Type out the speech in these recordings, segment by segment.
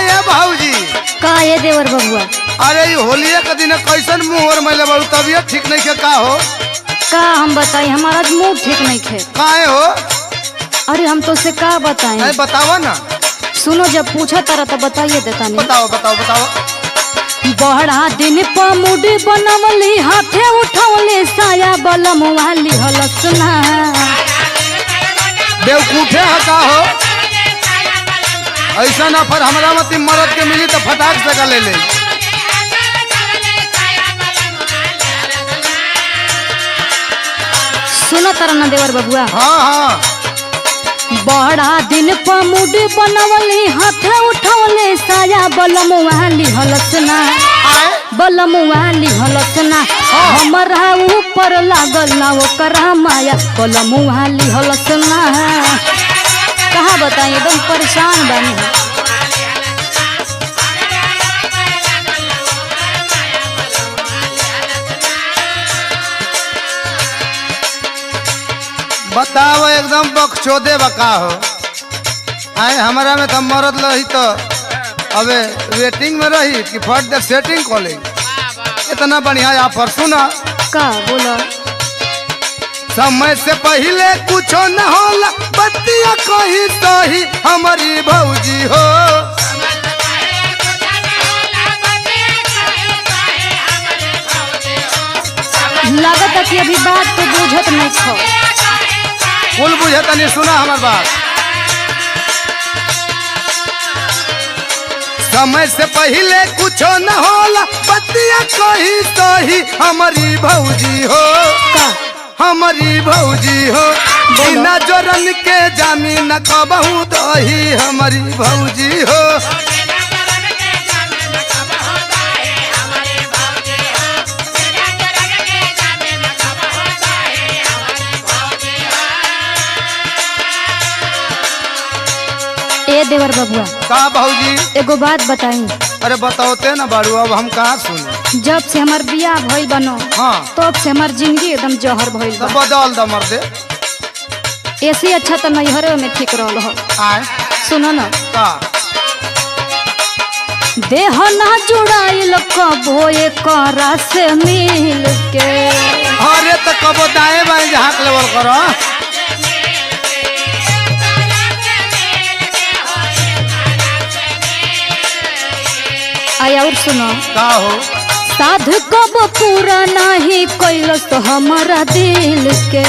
ये भौजी का ये देवर बबुआ अरे ये होलिया के दिन कैसन मुंह और मैले बड़ू तबियत ठीक नहीं के का हो का हम बताई हमारा मूड ठीक नहीं खे काहे हो अरे हम तो से का बताएं नहीं बतावा ना सुनो जब पूछा तारा तो बताइए देता नहीं बताओ बताओ बताओ बड़ा दिन पर मुड़ी बनवली हाथे उठवले साया बलम वाली हलसना बेवकूफे है का हो ऐसा ना पर हमारा मती मरद के मिली तो फटाक से का ले ले सुनो तारा ना देवर बबुआ हाँ हाँ बड़ा दिन पर मुड़ी बनवली हाथे उठवले साया बलम वाली हलसना बलम वाली हलसना हमारा ऊपर लागल ना ओकरा माया बलम वाली हलसना कहाँ बताएं एकदम परेशान बनी बताओ एकदम बकचोदे बका हो आए हमारा में तो मरद रही तो अबे वेटिंग में रही कि फट दे सेटिंग कॉलेज इतना बढ़िया ऑफर सुना का बोला समय से पहले कुछो न होला बतिया कही तो ही हमारी भौजी हो लागत है कि अभी बात तो बुझत नहीं खो कुल बुझता नहीं सुना हमार बात समय से पहले कुछो न होला बतिया कही तो ही हमारी भौजी हो का हमारी भौजी हो बिना जोरन के जामीन कबहू तो ही हमारी भौजी हो ए देवर बबुआ का भौजी एगो बात बताई अरे बताओते ना बारू अब हम कहाँ सुने जब से हमार बियाह भइल बनो हाँ तब से हमार जिंदगी एकदम जहर भइल तो बा बदल द मर्दे ऐसे अच्छा तो नैहरे में ठीक रहल हो आए सुनो ना का देह ना जुड़ाइल कबो एकरा से मिल के अरे तो कबो दाएं बाएं झाँक लेवल करो आया और सुनो का हो साध कब पूरा नहीं कैलस तो हमारा दिल के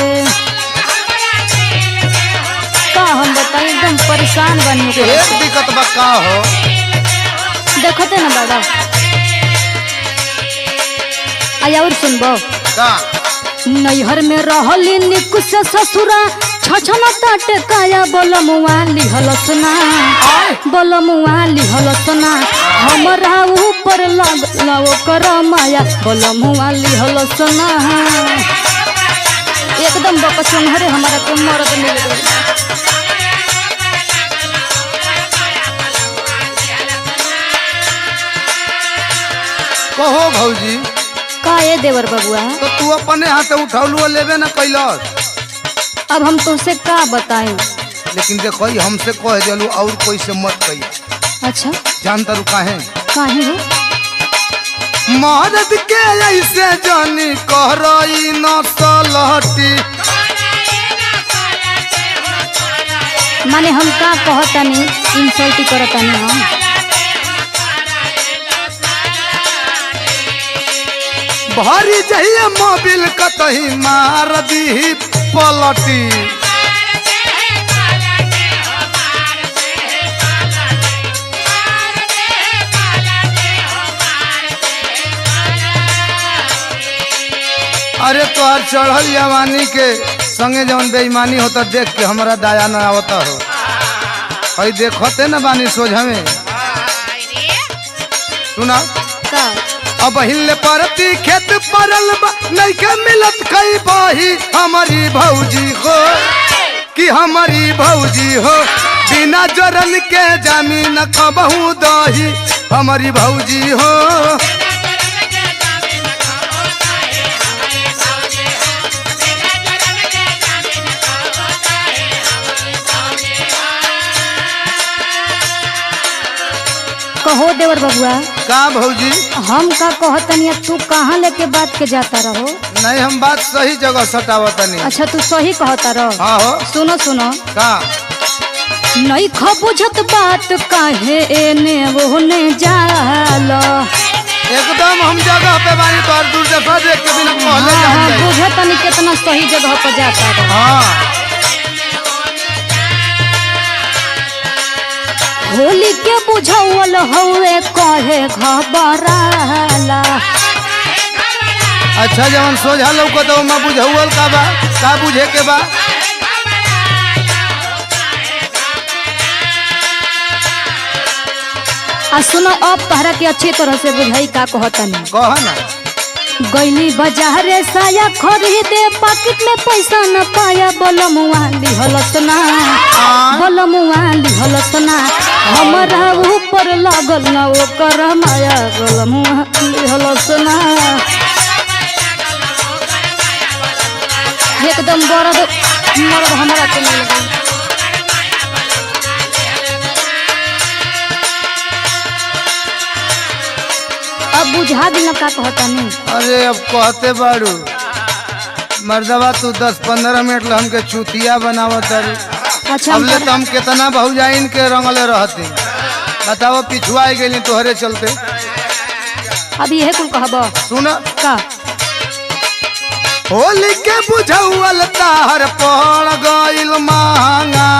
का हम बताएं एकदम परेशान बनी एक दिक्कत बा का हो देखते ना बाबा आया और सुनबो का नैहर में रहली निकु से ससुरा छछना ताटे काया बलमुआली हलसना बलमुआली हलसना हमरा ऊपर लागल ओकर माया बलमुआली हलसना एकदम बकचन हरे हमारा को मरद मिल गई कहो भौजी का ये देवर बबुआ तो तू अपने हाथ उठौलू लेबे ना कैलस अब हम तुमसे का बताएं लेकिन देखो हमसे कह दिलू और कोई से मत कही अच्छा जानता रू काहे काहे हो मर्द के ऐसे जानी कह रही न सलहटी माने हम का कहतनी इंसल्ट करतनी हम भरी जहिए मोबिल कतही मार दी पलटी अरे तोहर चढ़ल जवानी के संगे जवन बेईमानी होता देख के हमारा दया न आवता हो हई देखते न बानी सोझा में सुना का अब हिले परती खेत परल नहीं के मिलत कई बही हमारी भौजी हो कि हमारी भौजी हो बिना जोरन के जमीन कबहू दही हमारी भौजी हो हो देवर बबुआ का भौजी? हम का कहतनी तू कहाँ लेके बात के जाता रहो? नहीं हम बात सही जगह सटावतनी। अच्छा तू सही कहता रहो। हाँ हो। सुनो सुनो का नहीं बुझत बात काहे एने ओने जाला। एकदम हम जगह पे बानी तो दूर जगह देख के बिना पहले जान जाए। बुझतनी कितना सही जगह पर जाता रहो। हाँ होली के बुझावल हवे कहे घबराला। अच्छा जवन सोझा लौको तो मैं बुझावल का बुझे के बा? आ सुनो अब तहरा के अच्छी तरह से बुझाई का कहतनी। कह ना। गईली बाजारे साया खरीदे पाकिट में पैसा न पाया बलमुआ लिहलस ना। बलमुआ लिहलस ना हमरा ऊपर लागल ना ओकर माया बलमुआ लिहलस ना। एकदम बरद मरद हमरा के नहीं लगे। अब बुझा दिल का कहतनी। अरे अब कहते बाड़ू मर्दवा तू 10-15 मिनट ला हमके चुतिया बनावत तारू। अच्छा अब ले तो हम कितना बहुजाइन के रंगले रहती। बताओ पिछुआ गेली तोहरे चलते। अब यह कुल कहब सुन का होली के बुझावल तार पड़ गइल महंगा।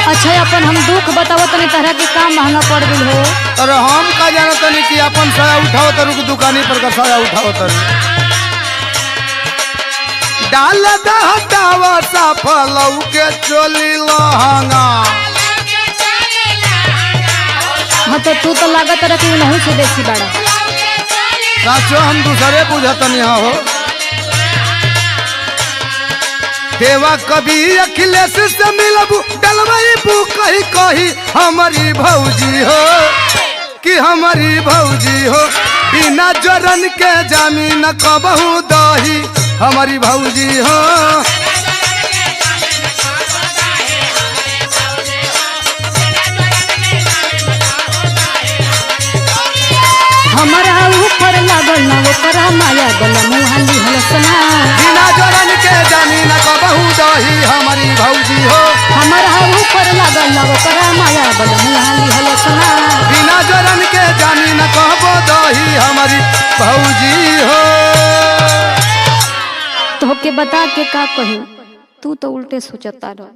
अच्छा अपन हम दुख बतावत नहीं तरह के काम महंगा पड़ गई हो। अरे हम का जानत नहीं कि अपन साया उठाओ तरु की दुकानी पर का साया उठाओ तरु। डाल हटावा सफलौ के चोली लहंगा। हाँ तो तू तो लागत रहा कि नहीं से बेसी बड़ा। साचो हम दूसरे बुझतनी हो। देवा कभी अखिलेश से मिलबू डलवाईबू कही कही हमारी भौजी हो कि हमारी भौजी हो। बिना जोरन के जमीन कबहू दही हमारी भौजी हो। हमारा ऊपर लागल ना ओकर माया बलमुआ लिहलस ना। बिना जोरन के जमीन कबहू दही हमारी भौजी हो। हमारा ऊपर लागल ना ओकर माया बलमुआ लिहलस ना। बिना जोरन के जमीन कबहू दही हमारी भौजी हो। तो के बता के का कही तू तो उल्टे सोचता रह।